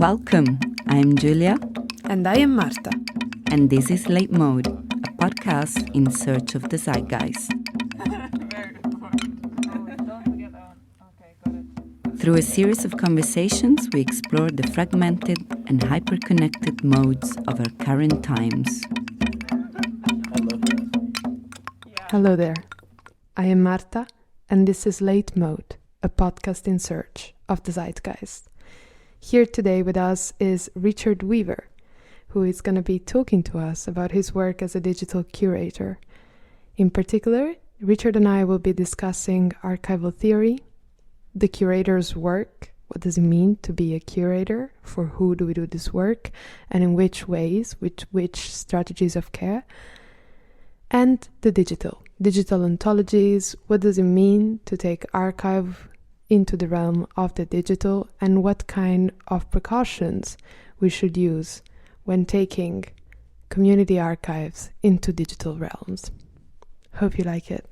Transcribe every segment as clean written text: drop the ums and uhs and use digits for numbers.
Welcome, I'm Julia. And I am Marta. And this is LateMode, a podcast in search of the zeitgeist. Through a series of conversations, we explore the fragmented and hyper-connected modes of our current times. Hello there. I am Marta, and this is LateMode, a podcast in search of the zeitgeist. Here today with us is Richard Weaver, who is going to be talking to us about his work as a digital curator. In particular, Richard and I will be discussing archival theory, the curator's work, what does it mean to be a curator, for who do we do this work, and in which ways, with which strategies of care, and the digital ontologies, what does it mean to take archive into the realm of the digital, and what kind of precautions we should use when taking community archives into digital realms. Hope you like it.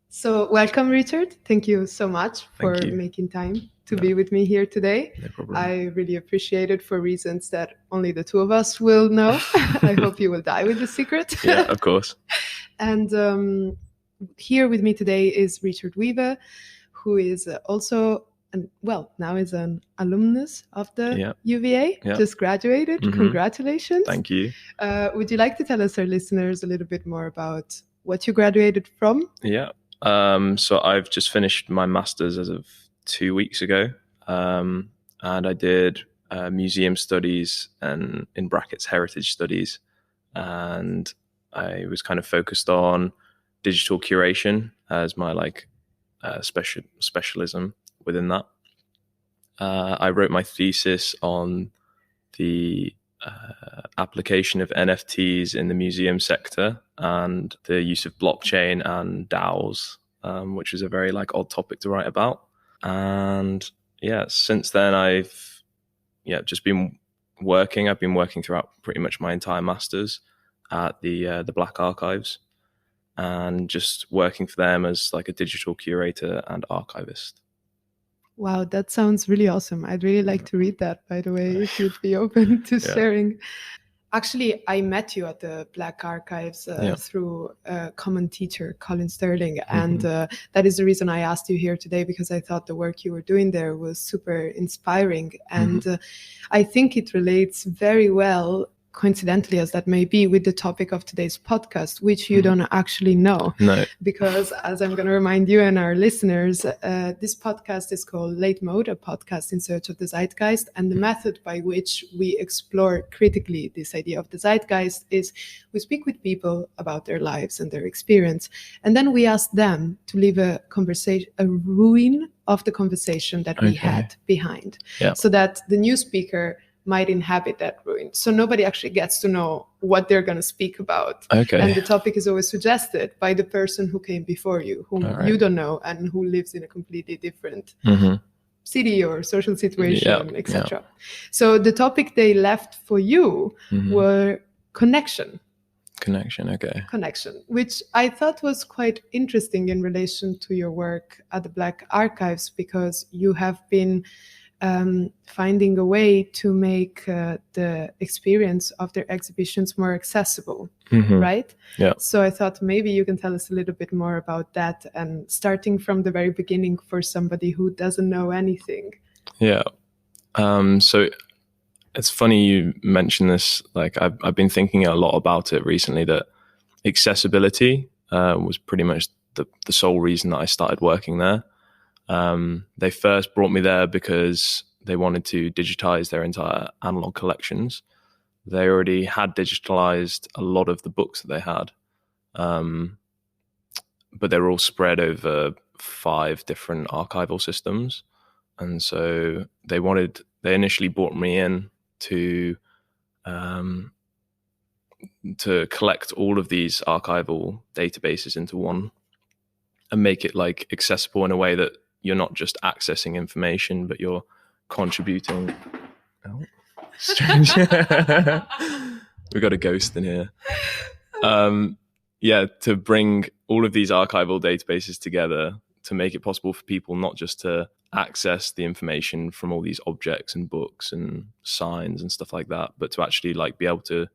So welcome, Richard. Thank you so much for making time to be with me here today. No problem. I really appreciate it for reasons that only the two of us will know. I hope you will die with the secret. Yeah, of course. And here with me today is Richard Weaver, who is also, now is an alumnus of the UVA, just graduated. Mm-hmm. Congratulations. Thank you. Would you like to tell us, our listeners, a little bit more about what you graduated from? Yeah. So I've just finished my master's as of 2 weeks ago. And I did museum studies and, in brackets, heritage studies. And I was kind of focused on digital curation as my specialism within that. I wrote my thesis on the application of NFTs in the museum sector and the use of blockchain and DAOs, which is a very odd topic to write about. And since then I've just been working. I've been working throughout pretty much my entire master's at the Black Archives, and just working for them as a digital curator and archivist. Wow, that sounds really awesome. I'd really like to read that, by the way, if you'd be open to sharing. Actually, I met you at the Black Archives through a common teacher, Colin Sterling. And that is the reason I asked you here today, because I thought the work you were doing there was super inspiring. And I think it relates very well, coincidentally as that may be, with the topic of today's podcast, which you don't actually know. No. Because, as I'm going to remind you and our listeners, this podcast is called LateMode, a podcast in search of the zeitgeist. And the method by which we explore critically this idea of the zeitgeist is we speak with people about their lives and their experience. And then we ask them to leave a ruin of the conversation that we had behind. Yeah. So that the new speaker might inhabit that ruin. So nobody actually gets to know what they're going to speak about. Okay. And the topic is always suggested by the person who came before you, whom you don't know, and who lives in a completely different city or social situation, etc. So the topic they left for you were connection. Connection, which I thought was quite interesting in relation to your work at the Black Archives, because you have been finding a way to make the experience of their exhibitions more accessible, right? Yeah. So I thought maybe you can tell us a little bit more about that, and starting from the very beginning for somebody who doesn't know anything. Yeah. So it's funny you mentioned this. I've been thinking a lot about it recently, that accessibility was pretty much the sole reason that I started working there. They first brought me there because they wanted to digitize their entire analog collections. They already had digitalized a lot of the books that they had, but they were all spread over 5 different archival systems. And so they initially brought me in to collect all of these archival databases into one and make it accessible in a way that you're not just accessing information, but you're contributing. Oh, strange. We got a ghost in here. To bring all of these archival databases together to make it possible for people not just to access the information from all these objects and books and signs and stuff like that, but to actually like be able to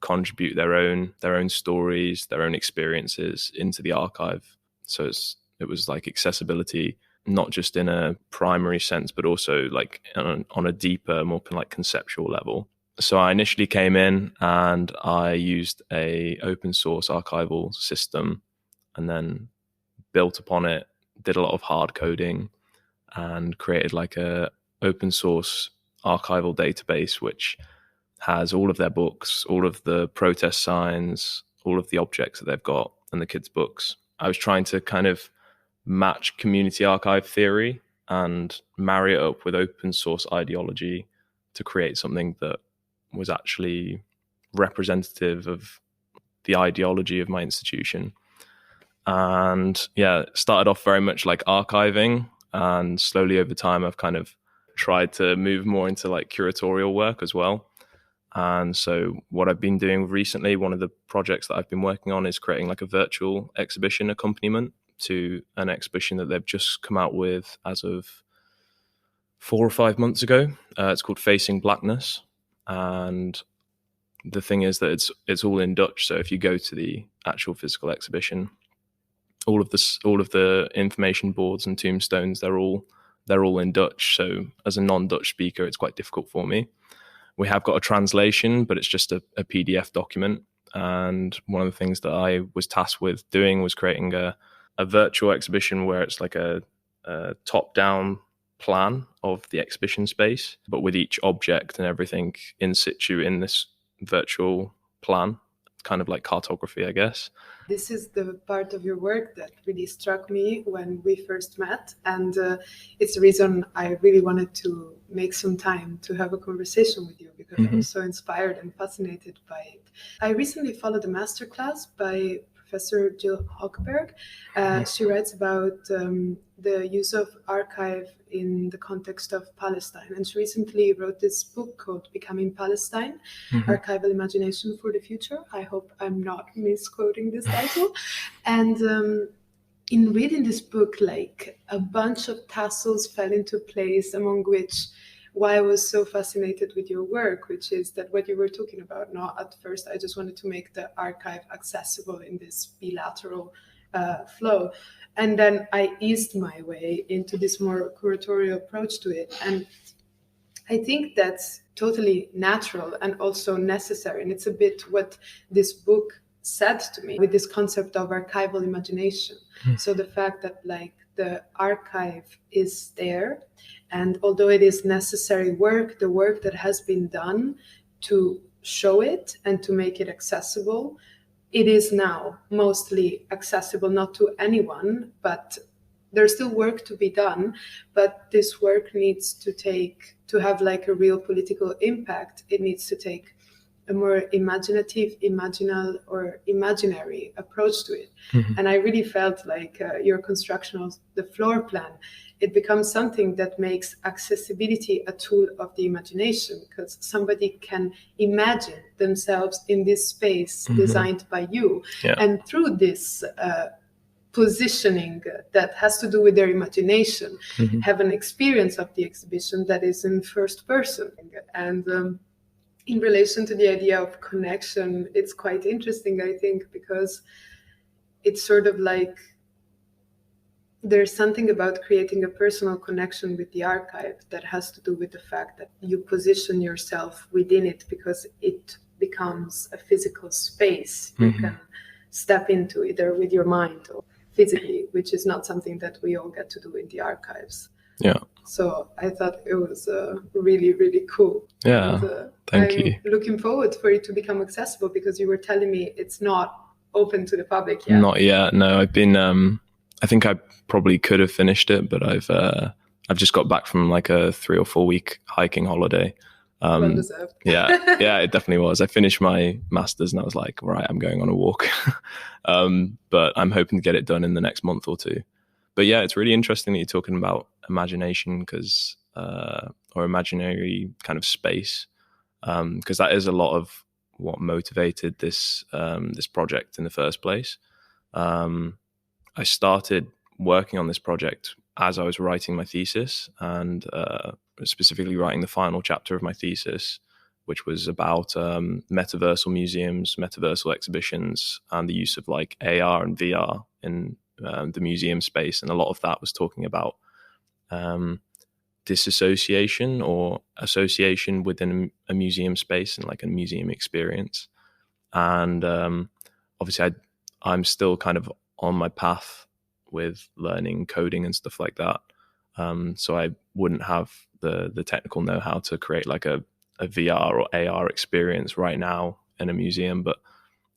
contribute their own stories, their own experiences into the archive. So it was like accessibility, not just in a primary sense, but also like on a deeper, more kind of like conceptual level. So I initially came in and I used a open source archival system and then built upon it, did a lot of hard coding and created like a open source archival database, which has all of their books, all of the protest signs, all of the objects that they've got, and the kids' books. I was trying to kind of match community archive theory and marry it up with open source ideology to create something that was actually representative of the ideology of my institution. And yeah, it started off very much like archiving, and slowly over time I've kind of tried to move more into like curatorial work as well. And so what I've been doing recently, one of the projects that I've been working on is creating like a virtual exhibition accompaniment to an exhibition that they've just come out with as of 4 or 5 months ago. It's called Facing Blackness. And the thing is that it's all in Dutch. So if you go to the actual physical exhibition, all of the information boards and tombstones, they're all in Dutch. So as a non-Dutch speaker, it's quite difficult for me. We have got a translation, but it's just a PDF document. And one of the things that I was tasked with doing was creating a virtual exhibition where it's like a top-down plan of the exhibition space, but with each object and everything in situ in this virtual plan, kind of like cartography, I guess. This is the part of your work that really struck me when we first met, and it's the reason I really wanted to make some time to have a conversation with you, because I was so inspired and fascinated by it. I recently followed a masterclass by Professor Jill Hochberg. She writes about the use of archive in the context of Palestine. And she recently wrote this book called Becoming Palestine, Archival Imagination for the Future. I hope I'm not misquoting this title. And in reading this book, like a bunch of tassels fell into place, among which why I was so fascinated with your work, which is that what you were talking about. Now, at first, I just wanted to make the archive accessible in this bilateral flow. And then I eased my way into this more curatorial approach to it. And I think that's totally natural and also necessary. And it's a bit what this book said to me with this concept of archival imagination. So the fact that like the archive is there, and although it is necessary work, the work that has been done to show it and to make it accessible, it is now mostly accessible, not to anyone, but there's still work to be done. But this work needs to have like a real political impact. It needs to take a more imaginative, imaginal or imaginary approach to it. And I really felt like your construction of the floor plan, it becomes something that makes accessibility a tool of the imagination, because somebody can imagine themselves in this space designed by you. And through this positioning that has to do with their imagination, have an experience of the exhibition that is in first person. And in relation to the idea of connection, it's quite interesting, I think, because it's sort of like there's something about creating a personal connection with the archive that has to do with the fact that you position yourself within it, because it becomes a physical space you can step into, either with your mind or physically, which is not something that we all get to do in the archives. Yeah. So I thought it was really, really cool. Yeah, and, thank you. Looking forward for it to become accessible, because you were telling me it's not open to the public yet. Not yet, no. I've been, I think I probably could have finished it, but I've just got back from like a 3 or 4 week hiking holiday. Well deserved. yeah, it definitely was. I finished my master's and I was like, right, I'm going on a walk. But I'm hoping to get it done in the next month or two. But yeah, it's really interesting that you're talking about imagination, because or imaginary kind of space, because that is a lot of what motivated this this project in the first place. I started working on this project as I was writing my thesis, and specifically writing the final chapter of my thesis, which was about metaversal museums, metaversal exhibitions, and the use of like AR and VR in the museum space. And a lot of that was talking about disassociation or association within a museum space and like a museum experience. And obviously I'm still kind of on my path with learning coding and stuff like that. So I wouldn't have the technical know-how to create like a VR or AR experience right now in a museum, but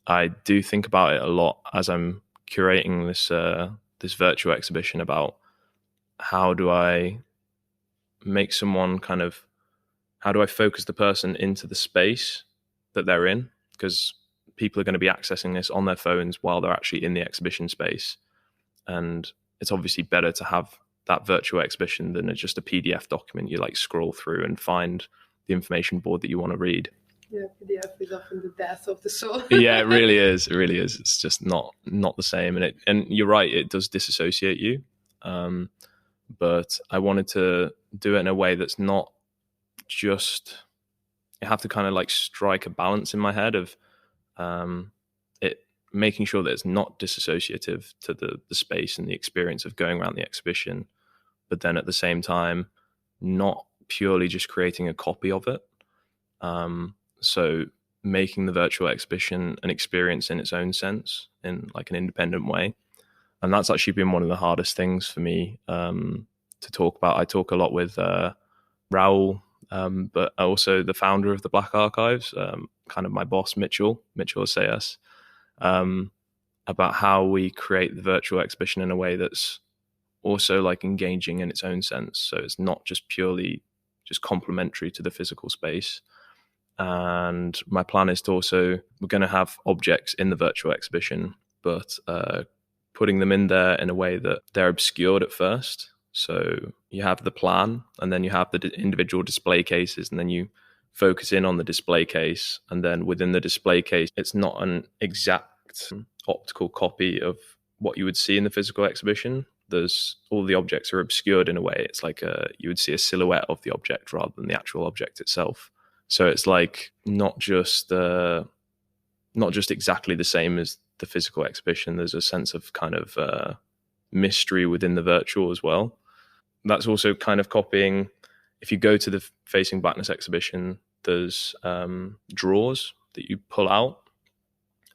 I do think about it a lot as I'm curating this virtual exhibition about how do I make someone how do I focus the person into the space that they're in, because people are going to be accessing this on their phones while they're actually in the exhibition space, and it's obviously better to have that virtual exhibition than just a PDF document you like scroll through and find the information board that you want to read. Yeah, PDF is often the death of the soul. Yeah, it really is. It really is. It's just not the same. And you're right, it does disassociate you. But I wanted to do it in a way that's not just, you have to kind of like strike a balance in my head of it making sure that it's not disassociative to the space and the experience of going around the exhibition, but then at the same time, not purely just creating a copy of it. So making the virtual exhibition an experience in its own sense, in like an independent way. And that's actually been one of the hardest things for me to talk about. I talk a lot with Raoul, but also the founder of the Black Archives, kind of my boss, Mitchell Sayas, about how we create the virtual exhibition in a way that's also like engaging in its own sense. So it's not just purely just complementary to the physical space. And my plan is to also, we're going to have objects in the virtual exhibition, but putting them in there in a way that they're obscured at first. So you have the plan, and then you have the individual display cases, and then you focus in on the display case. And then within the display case, it's not an exact optical copy of what you would see in the physical exhibition. There's all the objects are obscured in a way. It's like you would see a silhouette of the object rather than the actual object itself. So it's like not just exactly the same as the physical exhibition. There's a sense of kind of mystery within the virtual as well. That's also kind of copying. If you go to the Facing Blackness exhibition, there's drawers that you pull out,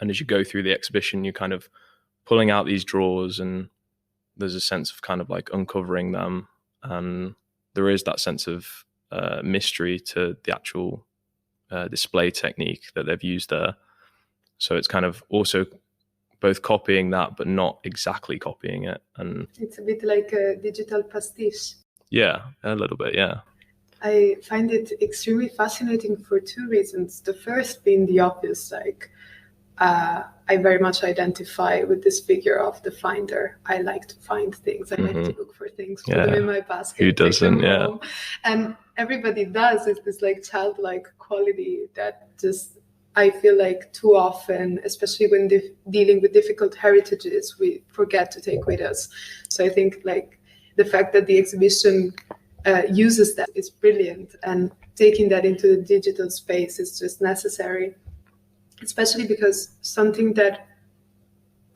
and as you go through the exhibition, you're kind of pulling out these drawers, and there's a sense of kind of like uncovering them, and there is that sense of mystery to the actual display technique that they've used there. So it's kind of also both copying that, but not exactly copying it. And it's a bit like a digital pastiche. Yeah, a little bit, yeah. I find it extremely fascinating for two reasons. The first being the obvious, like I very much identify with this figure of the finder. I like to find things. I like to look for things, put them in my basket. Who doesn't? Yeah. Home. And everybody does. It's this like childlike quality that just, I feel like too often, especially when dealing with difficult heritages, we forget to take with us. So I think like the fact that the exhibition uses that is brilliant, and taking that into the digital space is just necessary, especially because something that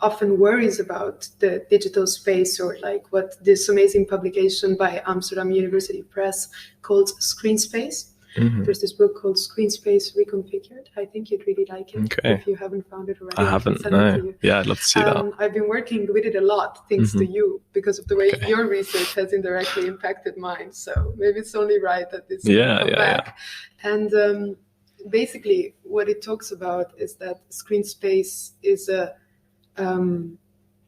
often worries about the digital space, or like what this amazing publication by Amsterdam University Press called Screen Space. There's this book called Screen Space Reconfigured. I think you'd really like it. Okay. If you haven't found it already. I haven't, no. Yeah, I'd love to see that. I've been working with it a lot, thanks to you, because of the way your research has indirectly impacted mine. So maybe it's only right that this come back. Yeah. And basically what it talks about is that screen space is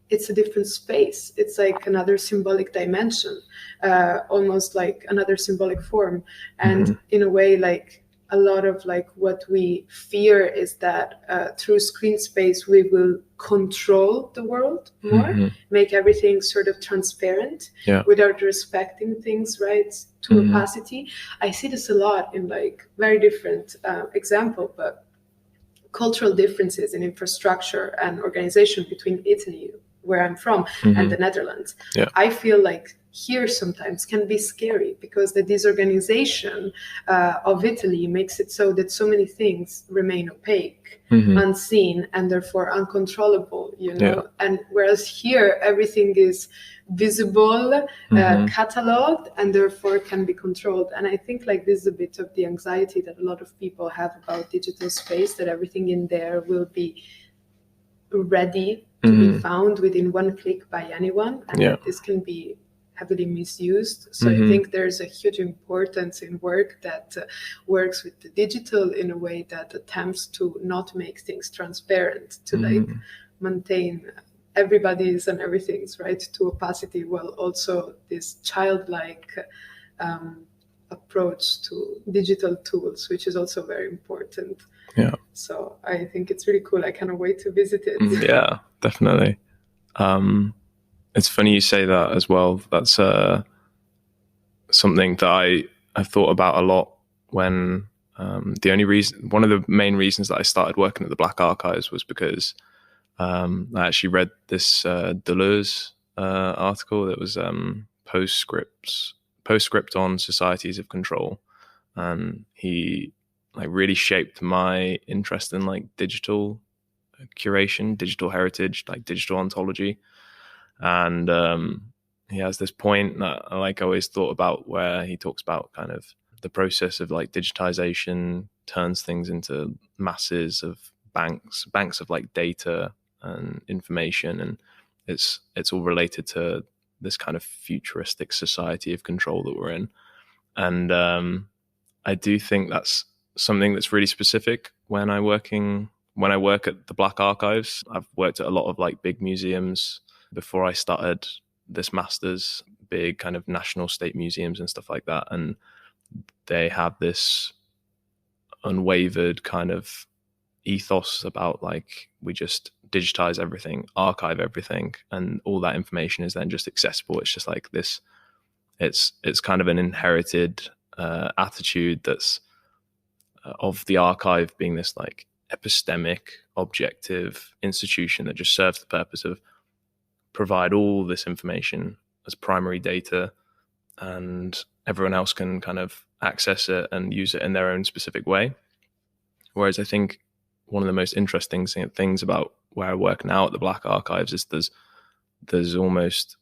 it's a different space. It's like another symbolic dimension, almost like another symbolic form. And in a way, like a lot of like what we fear is that through screen space, we will control the world more, make everything sort of transparent without respecting things, right, to opacity. I see this a lot in like very different example, but cultural differences in infrastructure and organization between Italy, where I'm from, and the Netherlands. I feel like here sometimes can be scary, because the disorganization of Italy makes it so that so many things remain opaque, unseen, and therefore uncontrollable, and whereas here everything is visible, cataloged, and therefore can be controlled. And I think like this is a bit of the anxiety that a lot of people have about digital space, that everything in there will be ready to be found within one click by anyone, and that this can be heavily misused. So I think there's a huge importance in work that works with the digital in a way that attempts to not make things transparent, to like maintain everybody's and everything's right to opacity, while also this childlike approach to digital tools, which is also very important. Yeah. So I think it's really cool. I cannot wait to visit it. Yeah, definitely. It's funny you say that as well. That's something that I've thought about a lot when one of the main reasons that I started working at the Black Archives was because I actually read this Deleuze article that was postscript on societies of control, and he like really shaped my interest in like digital curation, digital heritage, like digital ontology. And he has this point that I like always thought about, where he talks about kind of the process of like digitization turns things into masses of banks of like data and information, and it's all related to this kind of futuristic society of control that we're in. And I do think that's something that's really specific when I work at the Black Archives. I've worked at a lot of like big museums before I started this master's, big kind of national state museums and stuff like that, and they have this unwavered kind of ethos about like, we just digitize everything, archive everything, and all that information is then just accessible. It's just like this, it's kind of an inherited attitude that's of the archive being this like epistemic, objective institution that just serves the purpose of provide all this information as primary data, and everyone else can kind of access it and use it in their own specific way. Whereas I think one of the most interesting things about where I work now at the Black Archives is there's almost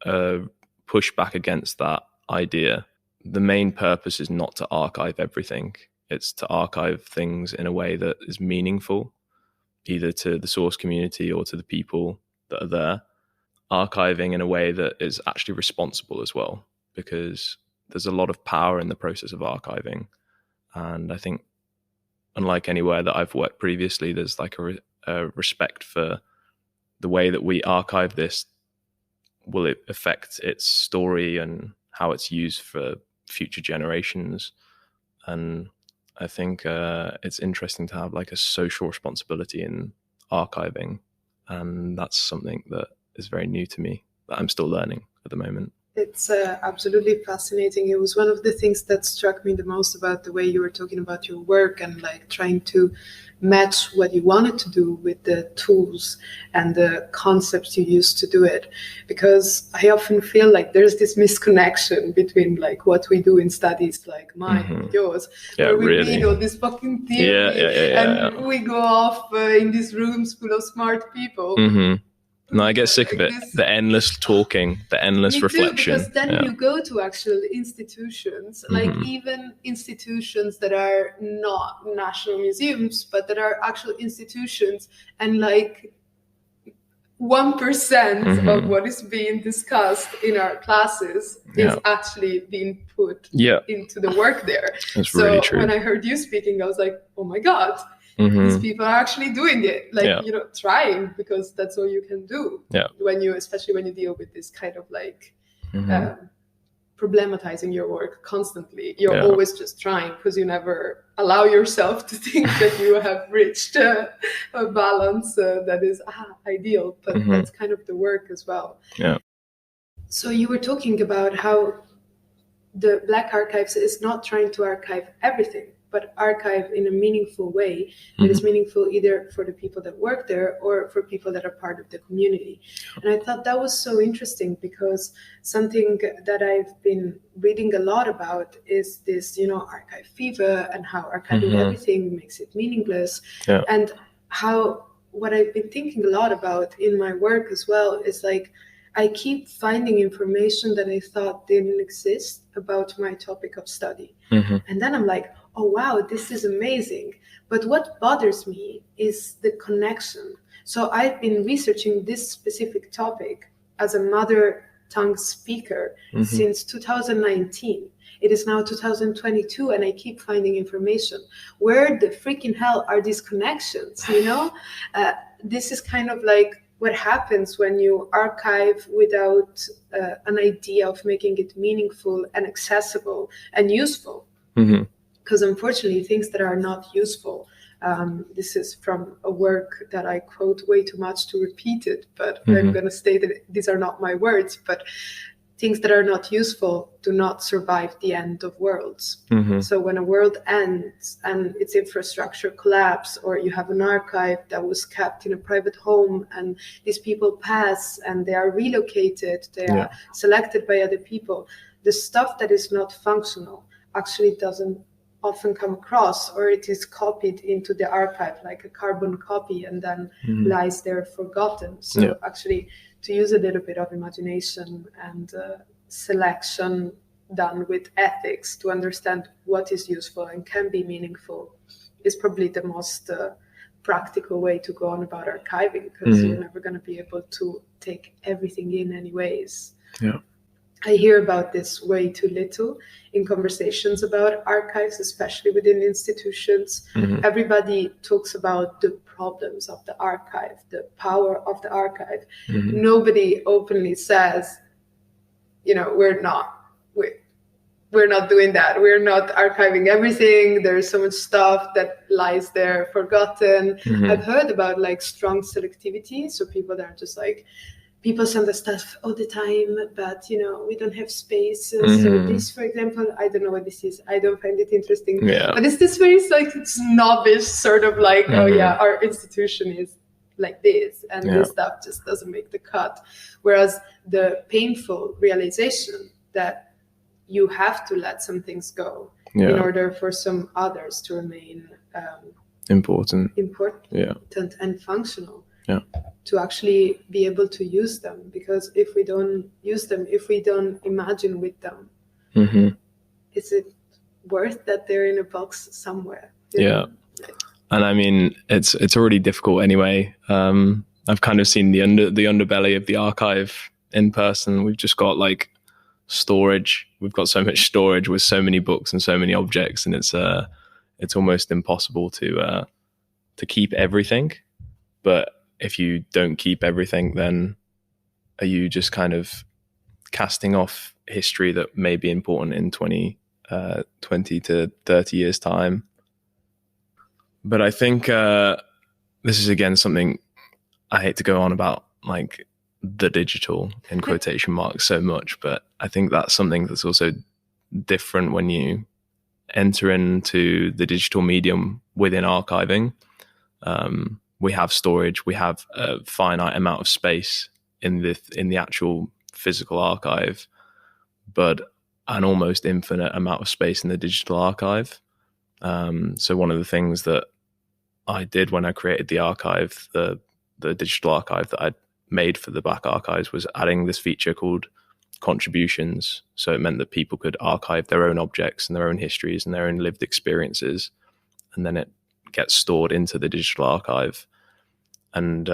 a pushback against that idea. The main purpose is not to archive everything. It's to archive things in a way that is meaningful, either to the source community or to the people that are there. Archiving in a way that is actually responsible as well, because there's a lot of power in the process of archiving. And I think, unlike anywhere that I've worked previously, there's like a respect for the way that we archive this. Will it affect its story and how it's used for future generations? And I think it's interesting to have like a social responsibility in archiving. And that's something that is very new to me, that I'm still learning at the moment. It's absolutely fascinating. It was one of the things that struck me the most about the way you were talking about your work, and like trying to match what you wanted to do with the tools and the concepts you used to do it. Because I often feel like there's this misconnection between like what we do in studies like mine and yours, where we read all this fucking theory and we go off in these rooms full of smart people. No, I get sick of it. The endless talking, the endless reflection. Because then you go to actual institutions, like even institutions that are not national museums, but that are actual institutions, and like 1% of what is being discussed in our classes is actually being put into the work there. That's really true. When I heard you speaking, I was like, oh my God. These people are actually doing it, like, trying, because that's all you can do especially when you deal with this kind of like problematizing your work constantly. You're always just trying, because you never allow yourself to think that you have reached a balance that is ideal, but that's kind of the work as well. So you were talking about how the Black Archives is not trying to archive everything. but archive in a meaningful way that is meaningful either for the people that work there or for people that are part of the community. And I thought that was so interesting, because something that I've been reading a lot about is this, archive fever, and how archiving everything makes it meaningless. Yeah. And how what I've been thinking a lot about in my work as well is like, I keep finding information that I thought didn't exist about my topic of study. And then I'm like, oh, wow, this is amazing. But what bothers me is the connection. So I've been researching this specific topic as a mother tongue speaker since 2019. It is now 2022, and I keep finding information. Where the freaking hell are these connections, This is kind of like what happens when you archive without an idea of making it meaningful and accessible and useful. Because unfortunately, things that are not useful, this is from a work that I quote way too much to repeat it, but I'm going to state that these are not my words, but things that are not useful do not survive the end of worlds. So when a world ends and its infrastructure collapse, or you have an archive that was kept in a private home and these people pass and they are relocated, they are selected by other people, the stuff that is not functional actually doesn't often come across, or it is copied into the archive like a carbon copy and then lies there forgotten. So actually, to use a little bit of imagination and selection done with ethics to understand what is useful and can be meaningful is probably the most practical way to go on about archiving, because you're never going to be able to take everything in anyways. I hear about this way too little in conversations about archives, especially within institutions. Everybody talks about the problems of the archive, the power of the archive. Nobody openly says, we're not doing that. We're not archiving everything. There's so much stuff that lies there forgotten. I've heard about like strong selectivity. So people that are just like, people send us stuff all the time, but we don't have space. So this, for example, I don't know what this is. I don't find it interesting. But it's this very like snobbish sort of like, oh yeah, our institution is like this, and this stuff just doesn't make the cut. Whereas the painful realization that you have to let some things go in order for some others to remain important and functional. To actually be able to use them, because if we don't use them, if we don't imagine with them, is it worth that they're in a box somewhere? And I mean, it's already difficult anyway. I've kind of seen the underbelly of the archive in person. We've just got like storage. We've got so much storage with so many books and so many objects, and it's almost impossible to keep everything. But if you don't keep everything, then are you just kind of casting off history that may be important in 20 to 30 years time? But I think this is, again, something I hate to go on about, like the digital in quotation marks so much, but I think that's something that's also different when you enter into the digital medium within archiving. We have storage, we have a finite amount of space in the actual physical archive, but an almost infinite amount of space in the digital archive. So one of the things that I did when I created the archive, the digital archive that I made for the Black Archives, was adding this feature called contributions. So it meant that people could archive their own objects and their own histories and their own lived experiences, and then it gets stored into the digital archive. And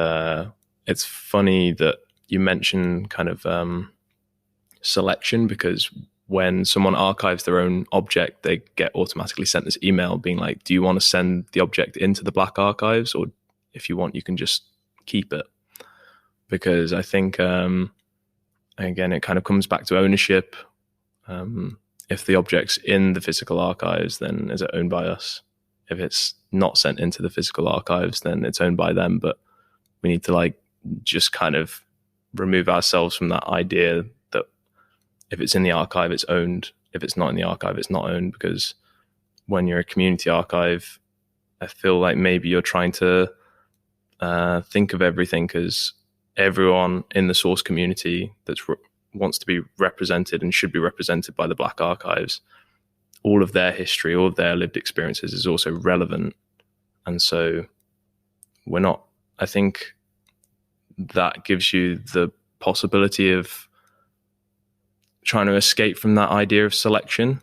it's funny that you mention kind of selection, because when someone archives their own object, they get automatically sent this email being like, do you want to send the object into the Black Archives, or if you want, you can just keep it? Because I think, again, it kind of comes back to ownership. If the object's in the physical archives, then is it owned by us? If it's not sent into the physical archives, then it's owned by them. But we need to like just kind of remove ourselves from that idea that if it's in the archive, it's owned. If it's not in the archive, it's not owned, because when you're a community archive, I feel like maybe you're trying to think of everything, because everyone in the source community that wants to be represented and should be represented by the Black Archives, all of their history, all of their lived experiences is also relevant. And so I think that gives you the possibility of trying to escape from that idea of selection.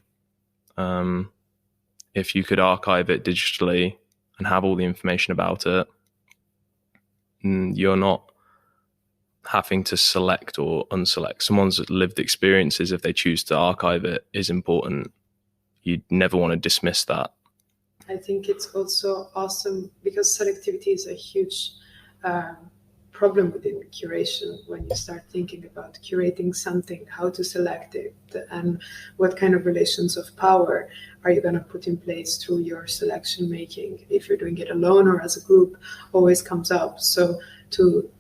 If you could archive it digitally and have all the information about it, you're not having to select or unselect. Someone's lived experiences, if they choose to archive it, is important. You'd never want to dismiss that. I think it's also awesome because selectivity is a huge problem within curation. When you start thinking about curating something, how to select it, and what kind of relations of power are you going to put in place through your selection making, if you're doing it alone or as a group, always comes up. So to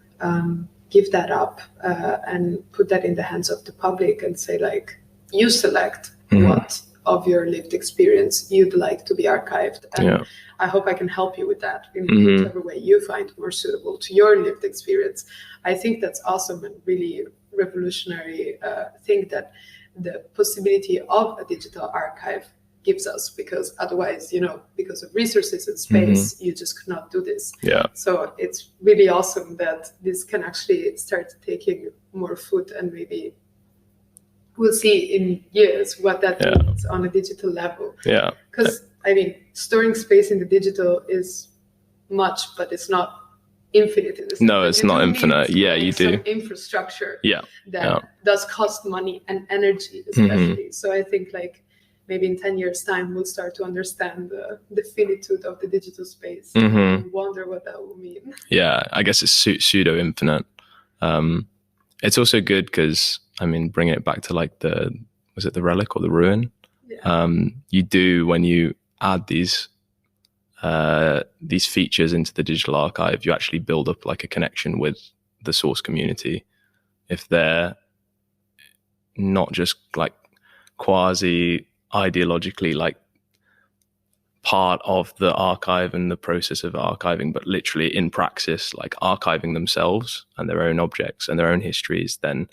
give that up and put that in the hands of the public and say, like, you select what of your lived experience you'd like to be archived. And I hope I can help you with that in whichever way you find more suitable to your lived experience. I think that's awesome and really revolutionary thing that the possibility of a digital archive gives us, because otherwise, because of resources and space, you just could not do this. So it's really awesome that this can actually start taking more foot, and maybe we'll see in years what that means on a digital level. Because storing space in the digital is much, but it's not infinite in this. No, it's not infinite. You do. Infrastructure that does cost money and energy, especially. So I think maybe in 10 years' time, we'll start to understand the finitude of the digital space and wonder what that will mean. Yeah, I guess it's pseudo infinite. It's also good because, bringing it back to was it the relic or the ruin? You do, when you add these features into the digital archive, you actually build up a connection with the source community. If they're not just quasi ideologically part of the archive and the process of archiving, but literally in praxis archiving themselves and their own objects and their own histories, then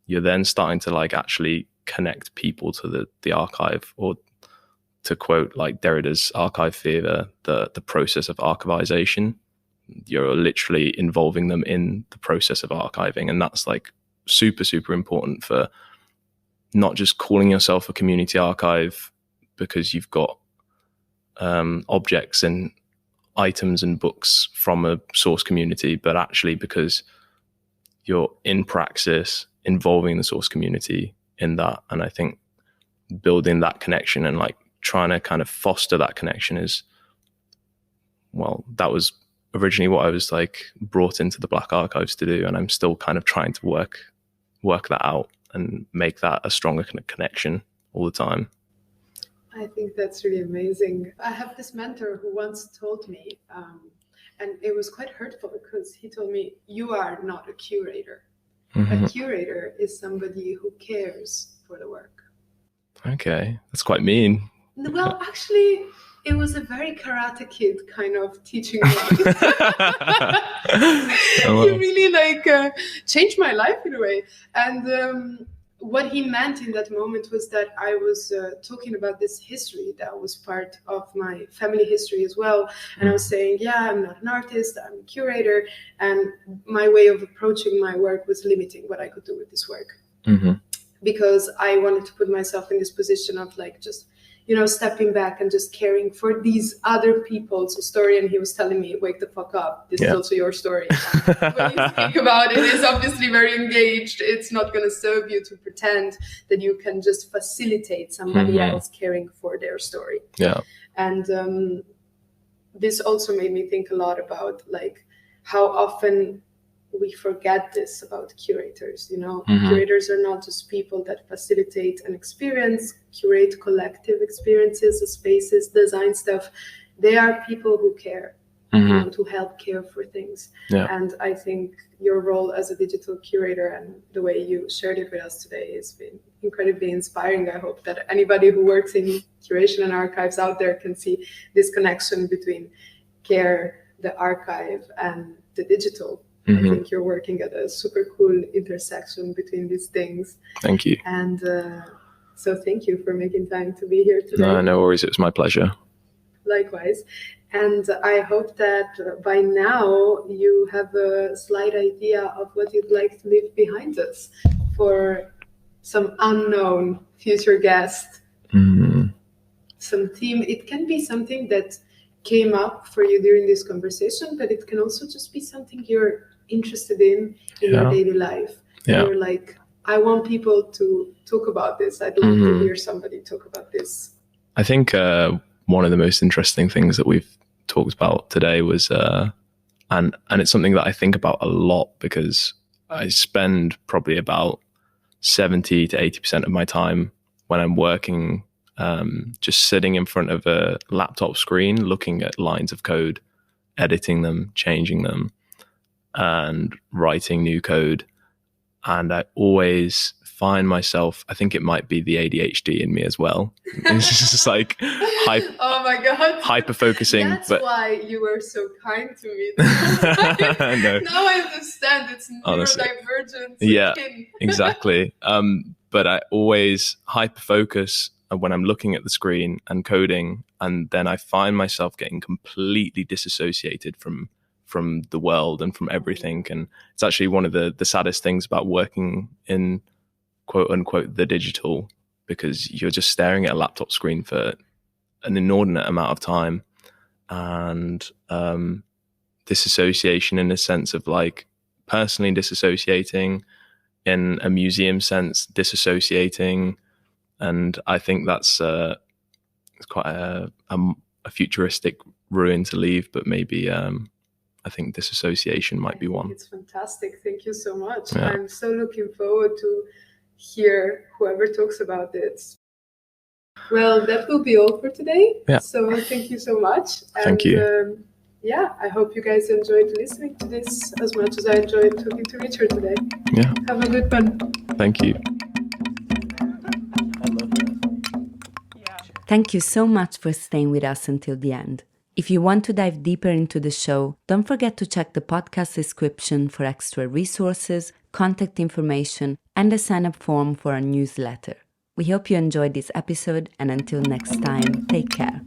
you're then starting to actually connect people to the archive, or to quote Derrida's archive theory, the process of archivization. You're literally involving them in the process of archiving, and that's super, super important for not just calling yourself a community archive because you've got objects and items and books from a source community, but actually because you're in praxis involving the source community in that. And I think building that connection and trying to kind of foster that connection is, that was originally what I was brought into the Black Archives to do, and I'm still kind of trying to work that out and make that a stronger connection all the time. I think that's really amazing. I have this mentor who once told me, and it was quite hurtful, because he told me, you are not a curator. A curator is somebody who cares for the work. Okay, that's quite mean. Well, actually, it was a very Karate Kid kind of teaching me. He really changed my life in a way. And what he meant in that moment was that I was talking about this history that was part of my family history as well. And I was saying, I'm not an artist, I'm a curator. And my way of approaching my work was limiting what I could do with this work. Because I wanted to put myself in this position of just, stepping back and just caring for these other people's story. And he was telling me, wake the fuck up. This is also your story. When you speak about it, it's obviously very engaged. It's not going to serve you to pretend that you can just facilitate somebody else caring for their story. And this also made me think a lot about how often we forget this about curators. Curators are not just people that facilitate an experience, curate collective experiences, spaces, design stuff. They are people who care. to help care for things. Yeah. And I think your role as a digital curator and the way you shared it with us today has been incredibly inspiring. I hope that anybody who works in curation and archives out there can see this connection between care, the archive, and the digital. I think you're working at a super cool intersection between these things. Thank you. And so thank you for making time to be here today. No worries. It was my pleasure. Likewise. And I hope that by now you have a slight idea of what you'd like to leave behind us for some unknown future guest. Some theme. It can be something that came up for you during this conversation, but it can also just be something you're interested in your daily life. Yeah. You're like, I want people to talk about this. I'd love to hear somebody talk about this. I think one of the most interesting things that we've talked about today was, and it's something that I think about a lot because I spend probably about 70 to 80% of my time when I'm working just sitting in front of a laptop screen, looking at lines of code, editing them, changing them, and writing new code. And I always find myself, I think it might be the ADHD in me as well. It's just like oh my God. Hyper-focusing. That's why you were so kind to me. No. Now I understand it's neurodivergent. Yeah, exactly. But I always hyper-focus when I'm looking at the screen and coding, and then I find myself getting completely disassociated from the world and from everything. And it's actually one of the saddest things about working in quote unquote the digital, because you're just staring at a laptop screen for an inordinate amount of time, and disassociation in a sense of like personally disassociating, in a museum sense disassociating. And I think that's it's quite a futuristic ruin to leave, but maybe I think disassociation might be one. It's fantastic. Thank you so much. Yeah. I'm so looking forward to hear whoever talks about this. Well, that will be all for today. Yeah. So thank you so much. Thank you. I hope you guys enjoyed listening to this as much as I enjoyed talking to Richard today. Yeah. Have a good one. Thank you. Thank you so much for staying with us until the end. If you want to dive deeper into the show, don't forget to check the podcast description for extra resources, contact information, and a sign-up form for our newsletter. We hope you enjoyed this episode, and until next time, take care.